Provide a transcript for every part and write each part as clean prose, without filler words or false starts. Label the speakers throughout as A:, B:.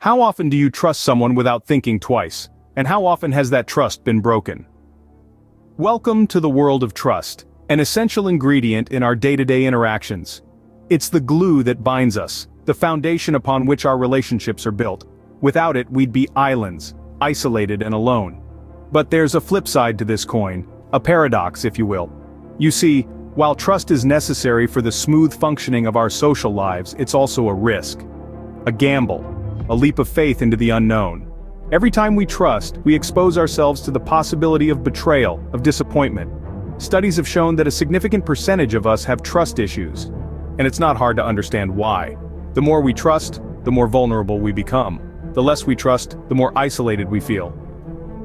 A: How often do you trust someone without thinking twice? And how often has that trust been broken? Welcome to the world of trust, an essential ingredient in our day-to-day interactions. It's the glue that binds us, the foundation upon which our relationships are built. Without it, we'd be islands, isolated and alone. But there's a flip side to this coin, a paradox, if you will. You see, while trust is necessary for the smooth functioning of our social lives, it's also a risk. A gamble, a leap of faith into the unknown. Every time we trust, we expose ourselves to the possibility of betrayal, of disappointment. Studies have shown that a significant percentage of us have trust issues. And it's not hard to understand why. The more we trust, the more vulnerable we become. The less we trust, the more isolated we feel.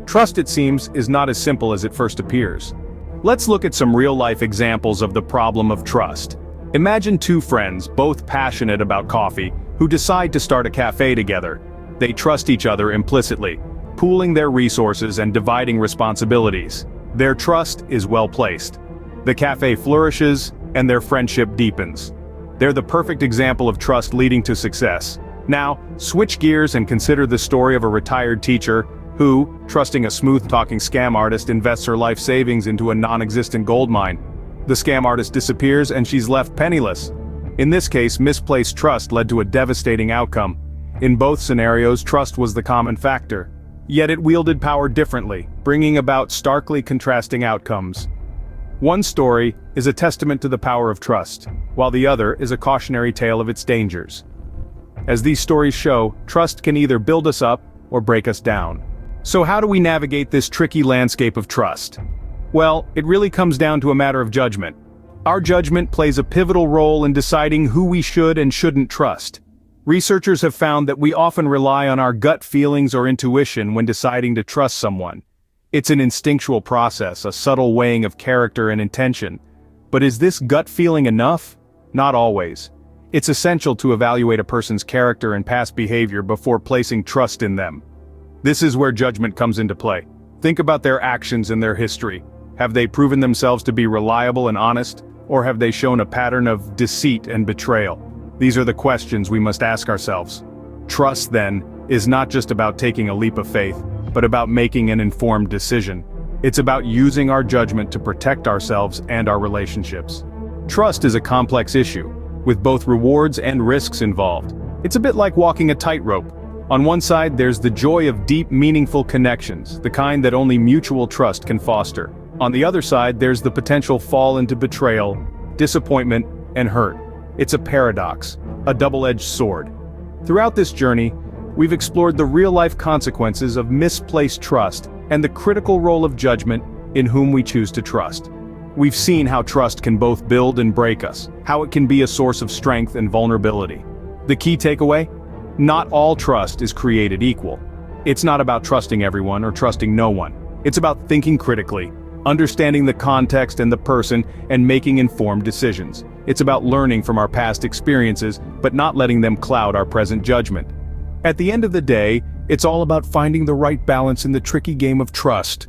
A: Trust, it seems, is not as simple as it first appears. Let's look at some real-life examples of the problem of trust. Imagine two friends, both passionate about coffee, who decide to start a cafe together. They trust each other implicitly, pooling their resources and dividing responsibilities. Their trust is well placed. The cafe flourishes, and their friendship deepens. They're the perfect example of trust leading to success. Now, switch gears and consider the story of a retired teacher who, trusting a smooth-talking scam artist, invests her life savings into a non-existent gold mine. The scam artist disappears and she's left penniless. In this case, misplaced trust led to a devastating outcome. In both scenarios, trust was the common factor. Yet it wielded power differently, bringing about starkly contrasting outcomes. One story is a testament to the power of trust, while the other is a cautionary tale of its dangers. As these stories show, trust can either build us up or break us down. So how do we navigate this tricky landscape of trust? Well, it really comes down to a matter of judgment. Our judgment plays a pivotal role in deciding who we should and shouldn't trust. Researchers have found that we often rely on our gut feelings or intuition when deciding to trust someone. It's an instinctual process, a subtle weighing of character and intention. But is this gut feeling enough? Not always. It's essential to evaluate a person's character and past behavior before placing trust in them. This is where judgment comes into play. Think about their actions and their history. Have they proven themselves to be reliable and honest, or have they shown a pattern of deceit and betrayal? These are the questions we must ask ourselves. Trust, then, is not just about taking a leap of faith, but about making an informed decision. It's about using our judgment to protect ourselves and our relationships. Trust is a complex issue, with both rewards and risks involved. It's a bit like walking a tightrope. On one side, there's the joy of deep, meaningful connections, the kind that only mutual trust can foster. On the other side, there's the potential fall into betrayal, disappointment, and hurt. It's a paradox, a double-edged sword. Throughout this journey, we've explored the real-life consequences of misplaced trust and the critical role of judgment in whom we choose to trust. We've seen how trust can both build and break us, how it can be a source of strength and vulnerability. The key takeaway? Not all trust is created equal. It's not about trusting everyone or trusting no one. It's about thinking critically, understanding the context and the person, and making informed decisions. It's about learning from our past experiences, but not letting them cloud our present judgment. At the end of the day, it's all about finding the right balance in the tricky game of trust.